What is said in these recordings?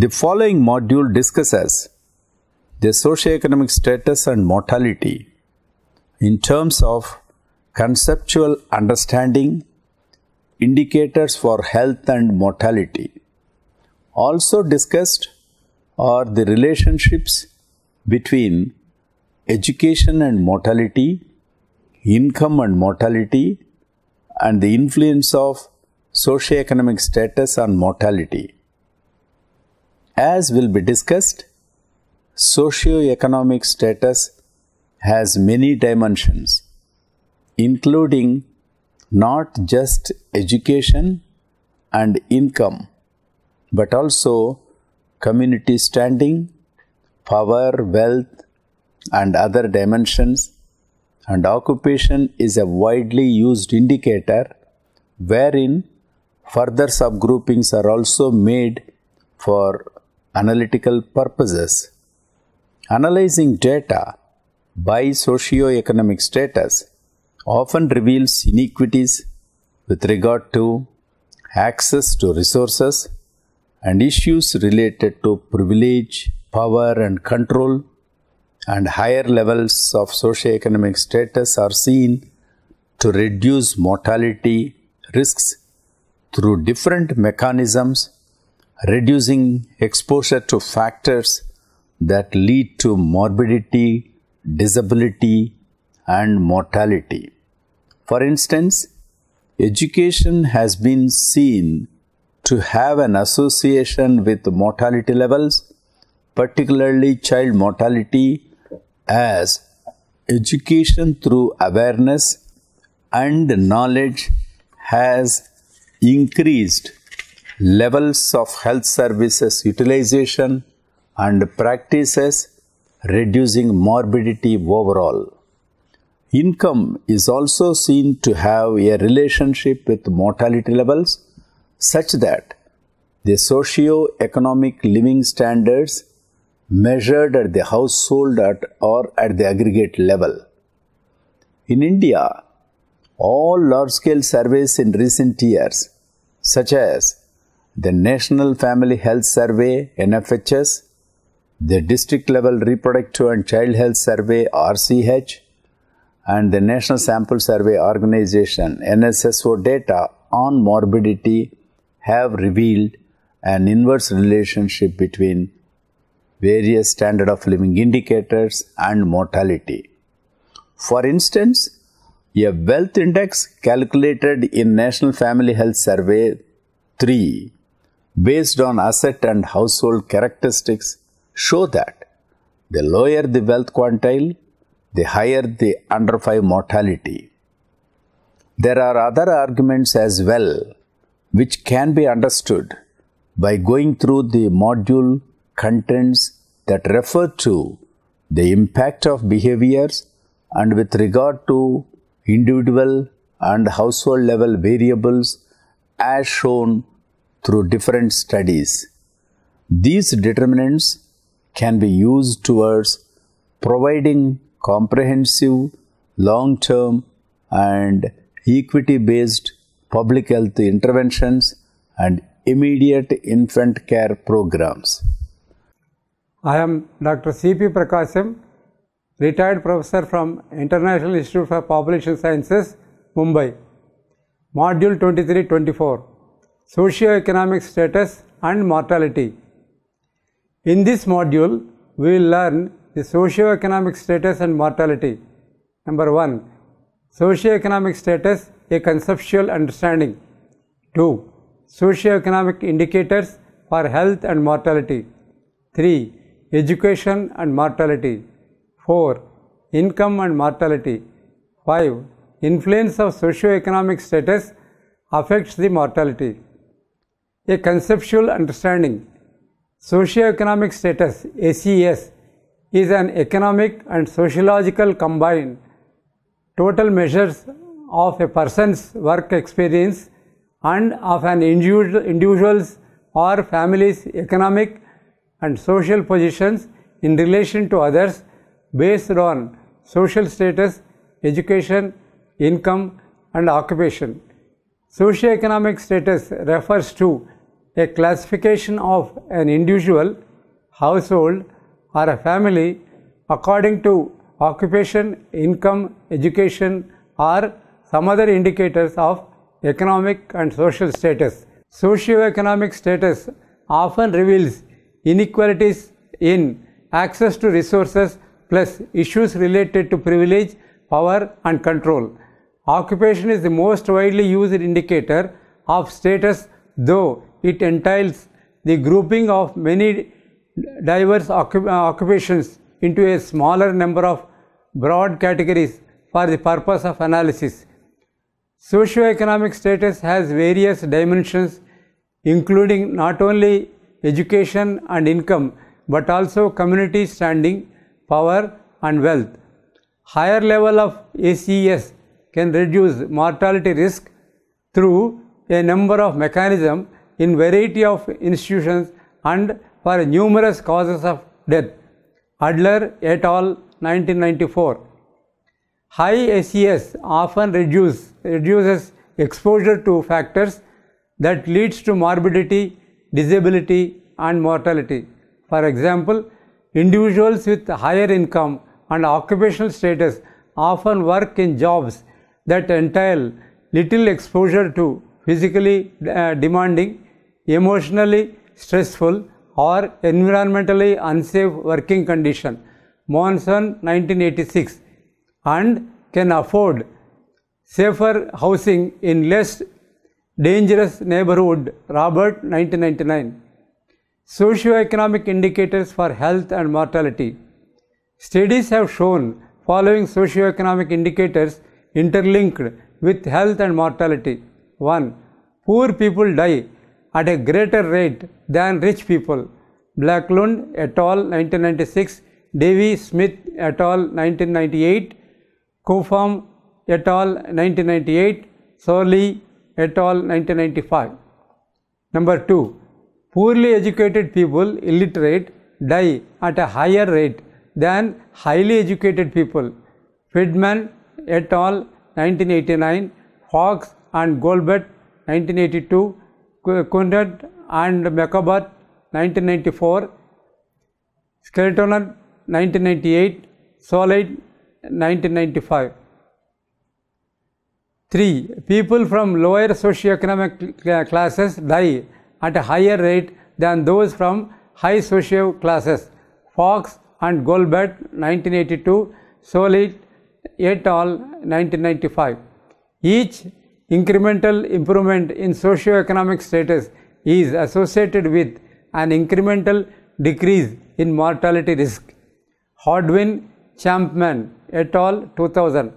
The following module discusses the socioeconomic status and mortality in terms of conceptual understanding, indicators for health and mortality. Also discussed are the relationships between education and mortality, income and mortality, and the influence of socioeconomic status on mortality. As will be discussed, socioeconomic status has many dimensions, including not just education and income, but also community standing, power, wealth, and other dimensions, and occupation is a widely used indicator wherein further subgroupings are also made for analytical purposes. Analyzing data by socioeconomic status often reveals inequities with regard to access to resources and issues related to privilege, power and control, and higher levels of socioeconomic status are seen to reduce mortality risks through different mechanisms, reducing exposure to factors that lead to morbidity, disability, and mortality. For instance, education has been seen to have an association with mortality levels, particularly child mortality, as education through awareness and knowledge has increased levels of health services utilization and practices, reducing morbidity overall. Income is also seen to have a relationship with mortality levels such that the socio-economic living standards measured at the household or at the aggregate level. In India, all large-scale surveys in recent years, such as the National Family Health Survey (NFHS), the District Level Reproductive and Child Health Survey (RCH), and the National Sample Survey Organization (NSSO) data on morbidity have revealed an inverse relationship between various standard of living indicators and mortality. For instance, a wealth index calculated in National Family Health Survey 3 based on asset and household characteristics show that the lower the wealth quantile, the higher the under 5 mortality. There are other arguments as well which can be understood by going through the module contents that refer to the impact of behaviors and with regard to individual and household level variables as shown through different studies. These determinants can be used towards providing comprehensive, long-term and equity-based public health interventions and immediate infant care programs. I am Dr. C.P. Prakasham, retired professor from International Institute for Population Sciences, Mumbai. Module 23-24, Socioeconomic Status and Mortality. In this module, we will learn the socioeconomic status and mortality. Number 1. Socioeconomic status, a conceptual understanding. 2. Socioeconomic indicators for health and mortality. 3. Education and mortality. 4. Income and mortality. 5. Influence of socioeconomic status affects the mortality. A conceptual understanding. Socioeconomic status, SES, is an economic and sociological combined total measures of a person's work experience and of an individual's or family's economic and social positions in relation to others based on social status, education, income and occupation. Socioeconomic status refers to a classification of an individual, household, or a family according to occupation, income, education, or some other indicators of economic and social status. Socio-economic status often reveals inequalities in access to resources plus issues related to privilege, power, and control. Occupation is the most widely used indicator of status, though it entails the grouping of many diverse occupations into a smaller number of broad categories for the purpose of analysis. Socioeconomic status has various dimensions, including not only education and income, but also community standing, power, and wealth. Higher level of ACS can reduce mortality risk through a number of mechanisms in variety of institutions and for numerous causes of death. Adler et al. 1994. High ACS often reduces exposure to factors that leads to morbidity, disability, and mortality. For example, individuals with higher income and occupational status often work in jobs that entail little exposure to physically demanding, emotionally stressful, or environmentally unsafe working condition. Monson 1986, and can afford safer housing in less dangerous neighborhood. Robert 1999. Socioeconomic indicators for health and mortality. Studies have shown following socioeconomic indicators interlinked with health and mortality. 1. Poor people die at a greater rate than rich people. Blacklund et al. 1996, Davy Smith et al. 1998, Kofam et al. 1998, Sorley et al. 1995. Number 2. Poorly educated people, illiterate, die at a higher rate than highly educated people. Friedman et al. 1989, Fox and Goldbert 1982, Kunrat and McCabe 1994, Skeletoner 1998, Solid 1995. 3. People from lower socioeconomic classes die at a higher rate than those from high socio classes. Fox and Goldbert 1982, Solid et al. 1995. Each incremental improvement in socio-economic status is associated with an incremental decrease in mortality risk. Hodwin, Champman et al. 2000.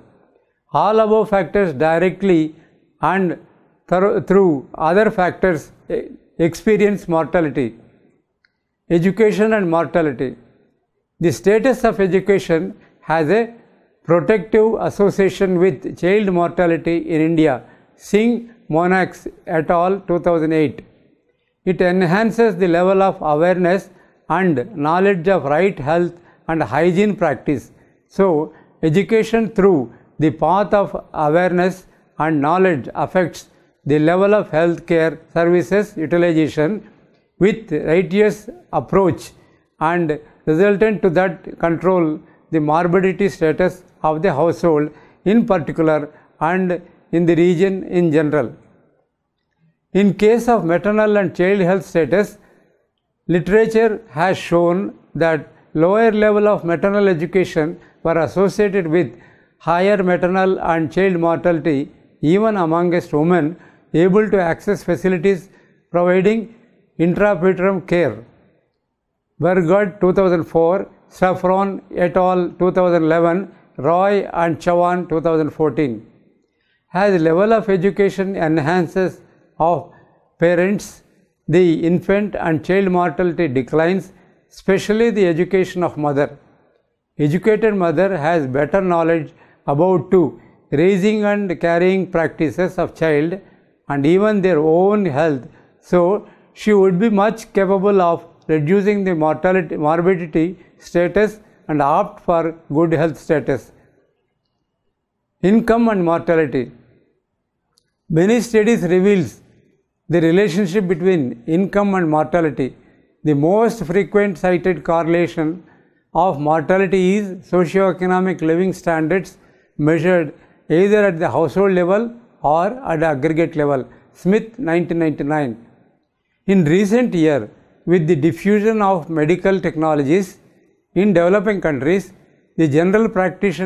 All above factors directly and through other factors experience mortality. Education and mortality. The status of education has a protective association with child mortality in India. Singh, Monax et al. 2008. It enhances the level of awareness and knowledge of right health and hygiene practice. So, education through the path of awareness and knowledge affects the level of health care services utilization with righteous approach and resultant to that control the morbidity status of the household in particular and in the region in general. In case of maternal and child health status, literature has shown that lower level of maternal education were associated with higher maternal and child mortality even amongst women able to access facilities providing intra-preterm care. Bergard 2004, Saffron et al. 2011, Roy and Chavan 2014. As level of education enhances of parents, the infant and child mortality declines, especially the education of mother. Educated mother has better knowledge about to raising and carrying practices of child and even their own health, so she would be much capable of reducing the morbidity status and opt for good health status. Income and mortality. Many studies reveals The relationship between income and mortality. The most frequent cited correlation of mortality is socio-economic living standards measured either at the household level or at the aggregate level. Smith, 1999. In recent years, with the diffusion of medical technologies in developing countries, the general practice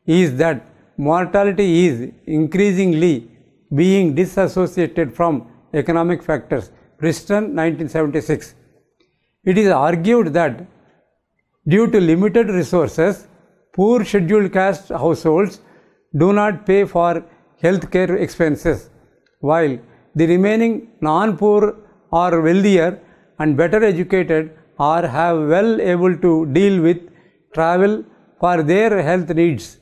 is that mortality is increasingly being disassociated from economic factors. Preston, 1976. It is argued that due to limited resources, poor scheduled caste households do not pay for health care expenses, while the remaining non-poor are wealthier and better educated or have well able to deal with travel for their health needs.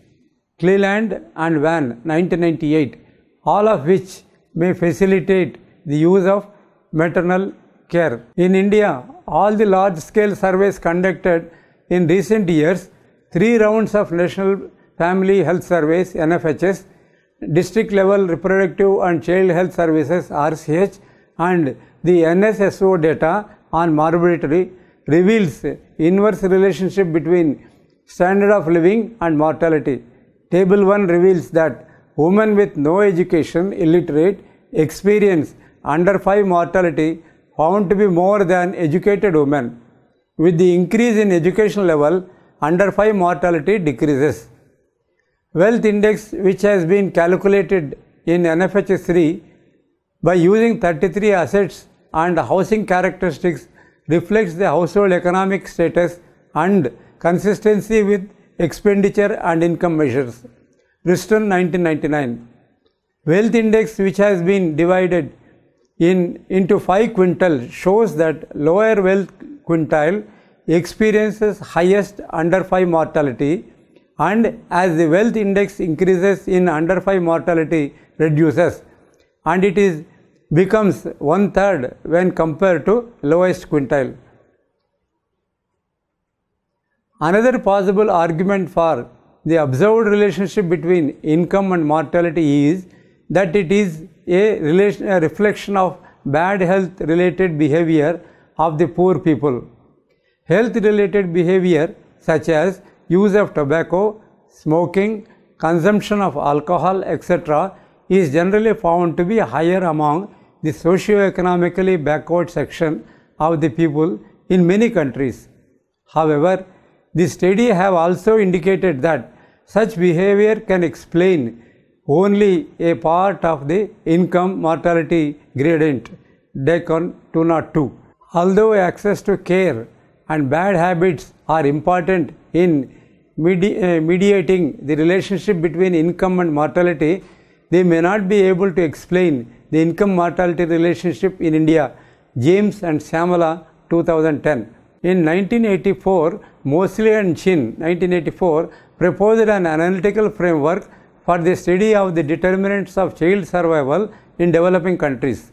Cleland and Van, 1998, all of which may facilitate the use of maternal care. In India, all the large-scale surveys conducted in recent years, 3 rounds of National Family Health Surveys, NFHS, District Level Reproductive and Child Health Services, RCH, and the NSSO data on morbidity reveals inverse relationship between standard of living and mortality. Table 1 reveals that women with no education, illiterate, experience under 5 mortality found to be more than educated women. With the increase in education level, under 5 mortality decreases. Wealth index, which has been calculated in NFHS 3 by using 33 assets and housing characteristics, reflects the household economic status and consistency with expenditure and income measures. Preston, 1999. Wealth index, which has been divided into 5 quintiles, shows that lower wealth quintile experiences highest under 5 mortality, and as the wealth index increases in under 5 mortality reduces, and it becomes 1/3 when compared to lowest quintile. Another possible argument for the observed relationship between income and mortality is that it is a reflection of bad health related behavior of the poor people. Health related behavior such as use of tobacco, smoking, consumption of alcohol, etc. is generally found to be higher among the socio-economically backward section of the people in many countries. However, the study have also indicated that such behavior can explain only a part of the income mortality gradient, Decon 202. Although access to care and bad habits are important in mediating the relationship between income and mortality, they may not be able to explain the income mortality relationship in India. James and Samala, 2010. In 1984, Mosley and Chin, 1984, proposed an analytical framework for the study of the determinants of child survival in developing countries.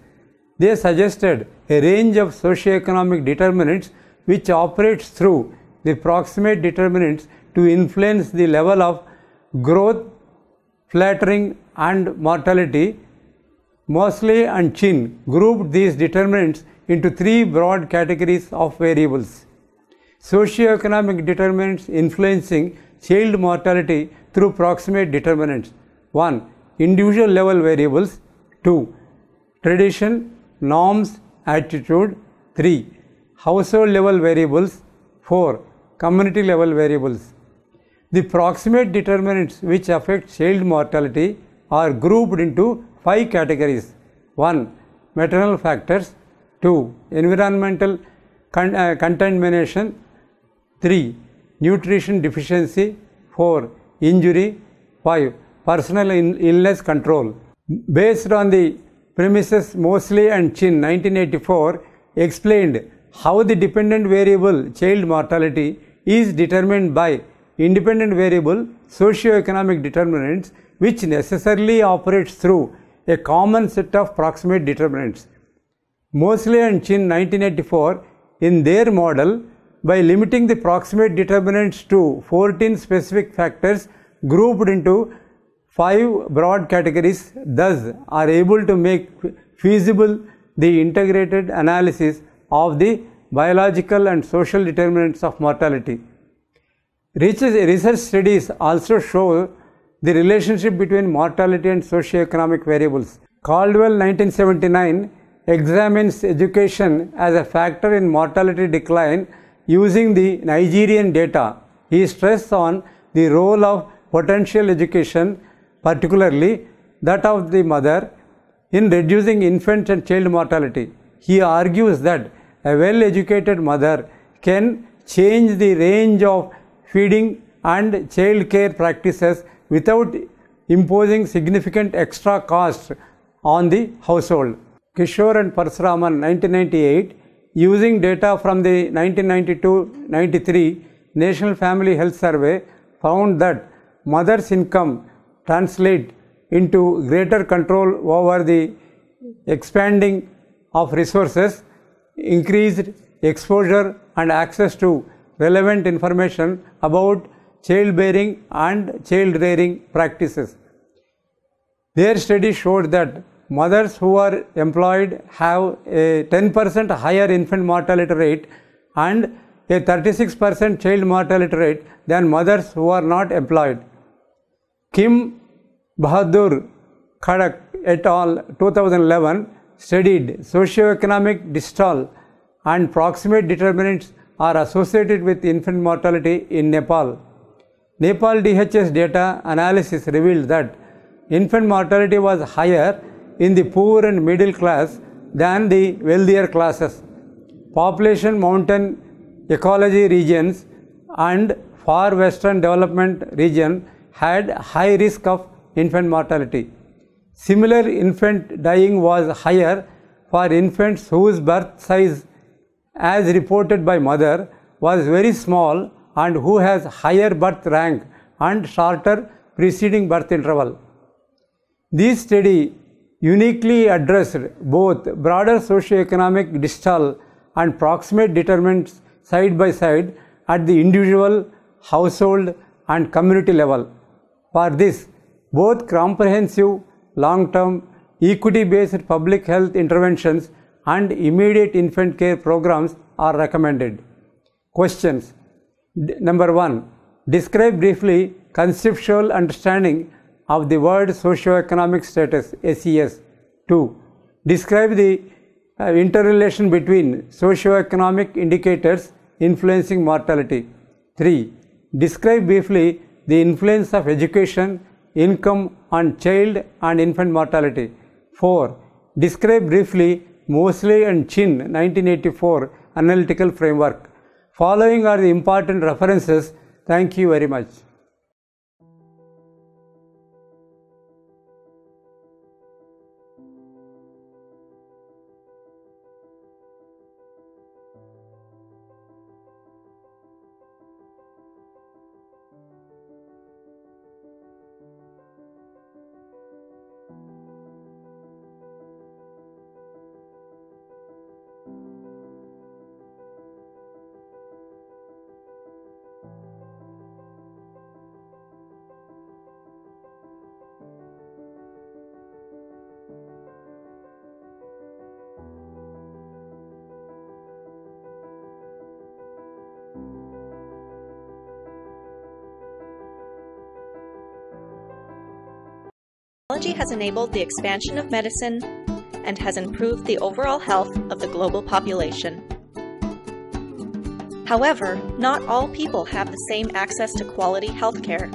They suggested a range of socio-economic determinants which operates through the proximate determinants to influence the level of growth, flattering and mortality. Mosley and Chin grouped these determinants into 3 broad categories of variables. Socio-economic determinants influencing child mortality through proximate determinants. 1. Individual level variables. 2. Tradition, norms, attitude. 3. Household level variables. 4. Community level variables. The proximate determinants which affect child mortality are grouped into 5 categories. 1. Maternal factors. 2. Environmental contamination. 3. Nutrition deficiency. 4. Injury. 5. Personal illness control. Based on the premises, Mosley and Chin, 1984, explained how the dependent variable child mortality is determined by independent variable socio-economic determinants which necessarily operates through a common set of proximate determinants. Mosley and Chin, 1984, in their model, by limiting the proximate determinants to 14 specific factors grouped into 5 broad categories, thus are able to make feasible the integrated analysis of the biological and social determinants of mortality. Research studies also show the relationship between mortality and socio-economic variables. Caldwell 1979 examines education as a factor in mortality decline using the Nigerian data. He stressed on the role of potential education, particularly that of the mother, in reducing infant and child mortality. He argues that a well-educated mother can change the range of feeding and child care practices without imposing significant extra costs on the household. Kishore and Parasuraman 1998, using data from the 1992-93 National Family Health Survey, found that mother's income translates into greater control over the expanding of resources, increased exposure and access to relevant information about childbearing and child rearing practices. Their study showed that mothers who are employed have a 10% higher infant mortality rate and a 36% child mortality rate than mothers who are not employed. Kim Bahadur Khadak et al. 2011 studied socioeconomic distal and proximate determinants are associated with infant mortality in Nepal. Nepal DHS data analysis revealed that infant mortality was higher in the poor and middle class than the wealthier classes. Population mountain ecology regions and far western development region had high risk of infant mortality. Similar infant dying was higher for infants whose birth size, as reported by mother, was very small and who has higher birth rank and shorter preceding birth interval. This study uniquely addressed both broader socio-economic distal and proximate determinants side by side at the individual, household and community level. For this, both comprehensive, long-term, equity-based public health interventions and immediate infant care programs are recommended. Questions. Number 1. Describe briefly conceptual understanding of the word socio-economic status, SES. 2. Describe the interrelation between socio-economic indicators influencing mortality. 3. Describe briefly the influence of education, income on child and infant mortality. 4. Describe briefly Mosley and Chin 1984 analytical framework. Following are the important references. Thank you very much. Technology has enabled the expansion of medicine and has improved the overall health of the global population. However, not all people have the same access to quality health care.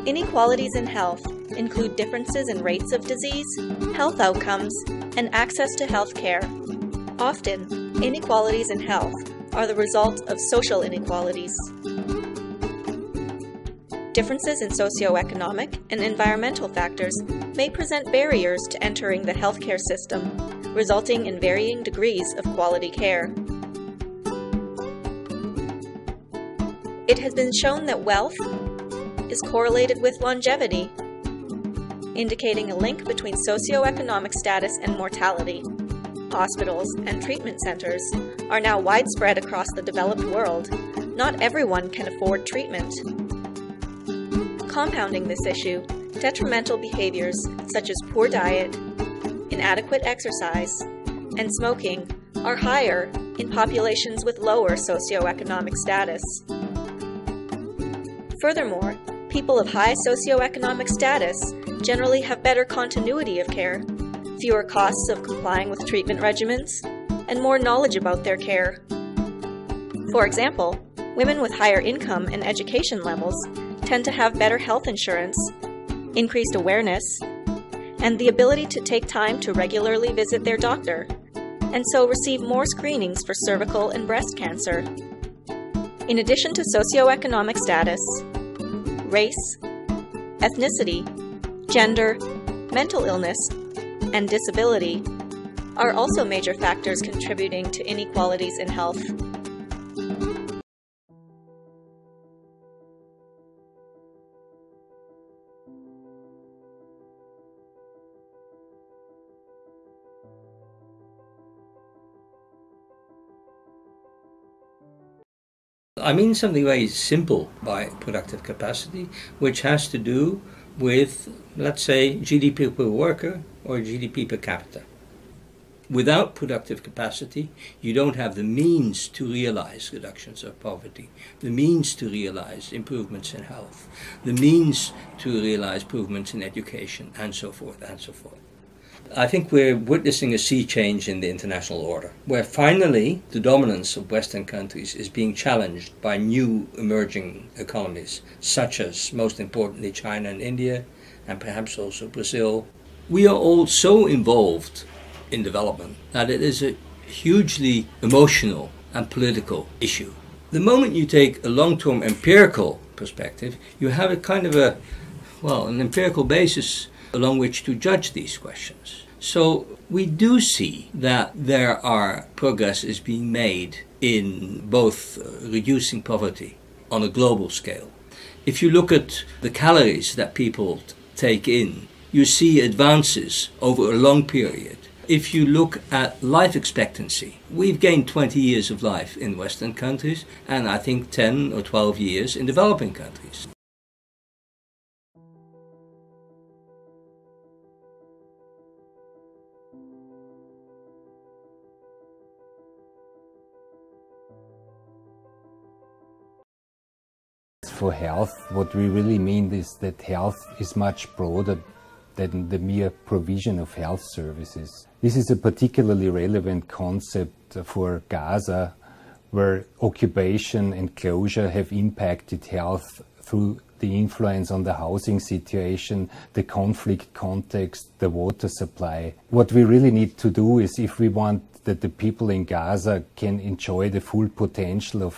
Inequalities in health include differences in rates of disease, health outcomes, and access to health care. Often, inequalities in health are the result of social inequalities. Differences in socioeconomic and environmental factors may present barriers to entering the healthcare system, resulting in varying degrees of quality care. It has been shown that wealth is correlated with longevity, indicating a link between socioeconomic status and mortality. Hospitals and treatment centers are now widespread across the developed world. Not everyone can afford treatment. Compounding this issue, detrimental behaviors such as poor diet, inadequate exercise, and smoking are higher in populations with lower socioeconomic status. Furthermore, people of high socioeconomic status generally have better continuity of care, fewer costs of complying with treatment regimens, and more knowledge about their care. For example, women with higher income and education levels tend to have better health insurance, increased awareness, and the ability to take time to regularly visit their doctor, and so receive more screenings for cervical and breast cancer. In addition to socioeconomic status, race, ethnicity, gender, mental illness, and disability are also major factors contributing to inequalities in health. I mean something very simple by productive capacity, which has to do with, let's say, GDP per worker or GDP per capita. Without productive capacity, you don't have the means to realize reductions of poverty, the means to realize improvements in health, the means to realize improvements in education, and so forth and so forth. I think we're witnessing a sea change in the international order, where finally the dominance of Western countries is being challenged by new emerging economies, such as, most importantly, China and India, and perhaps also Brazil. We are all so involved in development that it is a hugely emotional and political issue. The moment you take a long-term empirical perspective, you have a kind of an empirical basis along which to judge these questions. So we do see that there are progress is being made in both reducing poverty on a global scale. If you look at the calories that people take in, you see advances over a long period. If you look at life expectancy, we've gained 20 years of life in Western countries, and I think 10 or 12 years in developing countries. For health, what we really mean is that health is much broader than the mere provision of health services. This is a particularly relevant concept for Gaza, where occupation and closure have impacted health through the influence on the housing situation, the conflict context, the water supply. What we really need to do is, if we want that the people in Gaza can enjoy the full potential of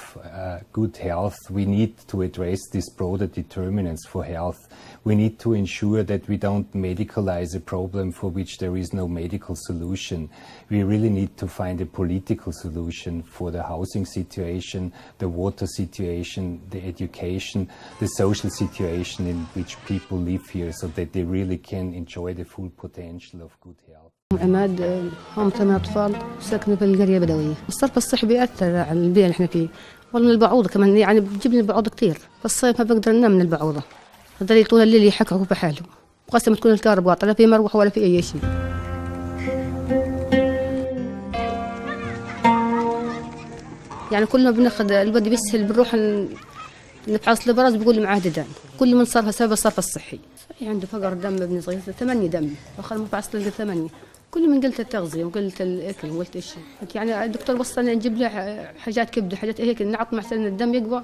good health, we need to address these broader determinants for health. We need to ensure that we don't medicalize a problem for which there is no medical solution. We really need to find a political solution for the housing situation, the water situation, the education, the social situation in which people live here, so that they really can enjoy the full potential of good health. عماد هم 8 أطفال ساكنة في القرية بدوية. الصرف الصحي بيأثر على البيئة اللي احنا فيه، والله البعوضة كمان يعني بتجيب لي البعوضة كثير، في الصيف ما بقدر انام من البعوضة، هذول طول الليل يحكوا بحالهم، وقسم تكون الكهرباء قاطعة لا في مروحة ولا في أي شيء. يعني كل ما بناخذ الودي بيسهل بنروح نفحص البراز بيقول لي معاه ديدان، كل من صرفها سبب الصرف الصحي. عنده فقر دم ابن صغير 8 دم، اخر مفحص لقى 8. كل من قلت التغذية وقلت الأكل وقلت إيش يعني الدكتور وصلني نجيب له حاجات كبده حاجات هيك نعط محسن الدم يقوى،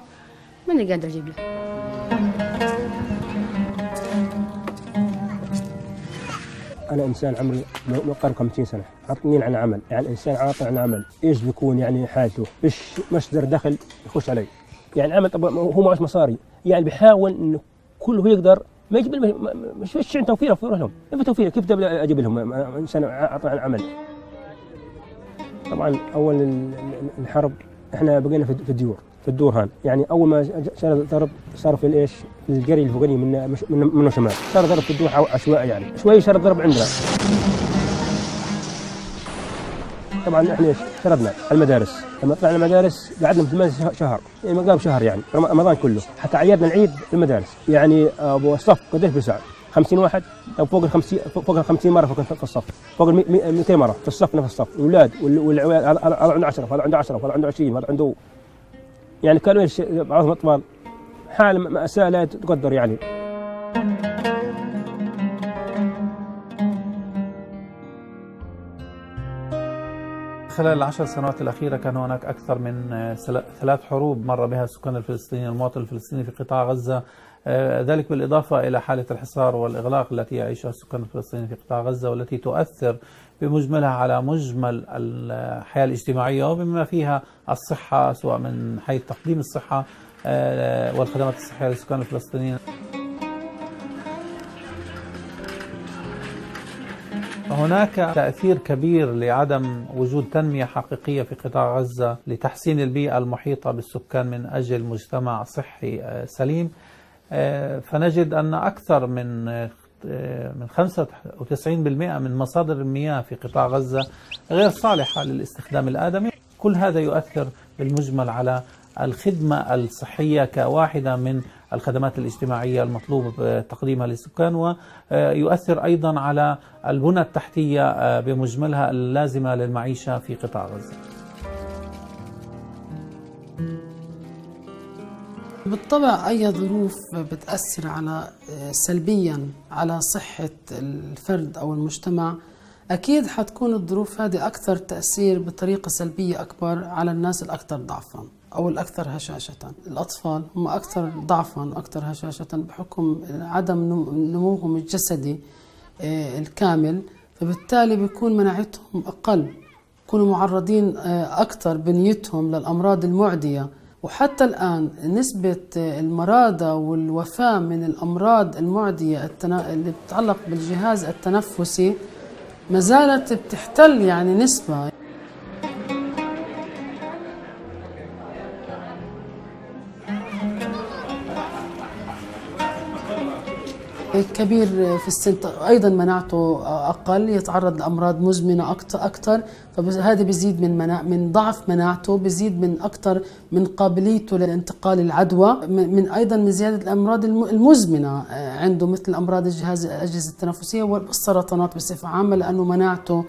ماني قادر أجيب له. أنا إنسان عمري قرب 50 سنة، عطنين عن عمل، يعني إنسان عاطل عن عمل، إيش بيكون يعني حالته، إيش مصدر دخل يخش علي، يعني عمل طبعا هو معش مصاري، يعني بيحاول إنه كله يقدر ما يجيب مش فيش توفير لهم، ما في توفير كيف أجيب لهم إنسان عاطل عن عمل. طبعا أول الحرب إحنا بقينا في الديور، في الدور هان، يعني أول ما صار ضرب صار في الإيش في القرية الفوقانية منه شمال، صار ضرب في الدور عشوائي يعني، شوي صار ضرب عندنا. طبعا احنا ايش؟ شردنا المدارس، لما طلعنا المدارس قعدنا 8 شهر، يعني ما قام شهر يعني، رمضان كله، حتى عيدنا العيد في المدارس، يعني ابو الصف قديش بيساعد؟ 50 واحد أو فوق ال 50 مرة في الصف، فوق ال 200 مرة في الصف، نفس الصف، الأولاد والعيال، هذا عنده 10، هذا عنده 10، هذا عنده 20، هذا عنده، يعني كانوا بعضهم أطفال حال مأساة لا تقدر يعني. خلال ال10 سنوات الأخيرة كان هناك أكثر من 3 حروب مر بها السكان الفلسطينيين، المواطن الفلسطيني في قطاع غزة، ذلك بالإضافة إلى حالة الحصار والإغلاق التي يعيشها السكان الفلسطينيين في قطاع غزة، والتي تؤثر بمجملها على مجمل الحياة الاجتماعية وبما فيها الصحة، سواء من حيث تقديم الصحة والخدمات الصحية للسكان الفلسطينيين. هناك تأثير كبير لعدم وجود تنمية حقيقية في قطاع غزة لتحسين البيئة المحيطة بالسكان من أجل مجتمع صحي سليم، فنجد أن أكثر من 95% من مصادر المياه في قطاع غزة غير صالحة للاستخدام الآدمي. كل هذا يؤثر بالمجمل على الخدمة الصحية كواحدة من الخدمات الاجتماعية المطلوب تقديمها للسكان، ويؤثر أيضا على البنى التحتية بمجملها اللازمة للمعيشة في قطاع غزة. بالطبع أي ظروف بتأثر سلبيا على صحة الفرد أو المجتمع، أكيد حتكون الظروف هذه أكثر تأثير بطريقة سلبية أكبر على الناس الأكثر ضعفا أو الأكثر هشاشة. الأطفال هم أكثر ضعفا وأكثر هشاشة بحكم عدم نموهم الجسدي الكامل، فبالتالي بيكون مناعتهم أقل، يكونوا معرضين أكثر بنيتهم للأمراض المعدية. وحتى الآن نسبة المرضى والوفاة من الأمراض المعدية اللي بتتعلق بالجهاز التنفسي ما زالت بتحتل يعني نسبة كبير في السن، أيضا مناعته أقل، يتعرض لأمراض مزمنة أكثر، فهذا بيزيد من ضعف مناعته، بيزيد من أكثر من قابليته لانتقال العدوى، أيضا من زيادة الأمراض المزمنة عنده مثل أمراض الأجهزة التنفسية والسرطانات بصفة عامة، لأنه مناعته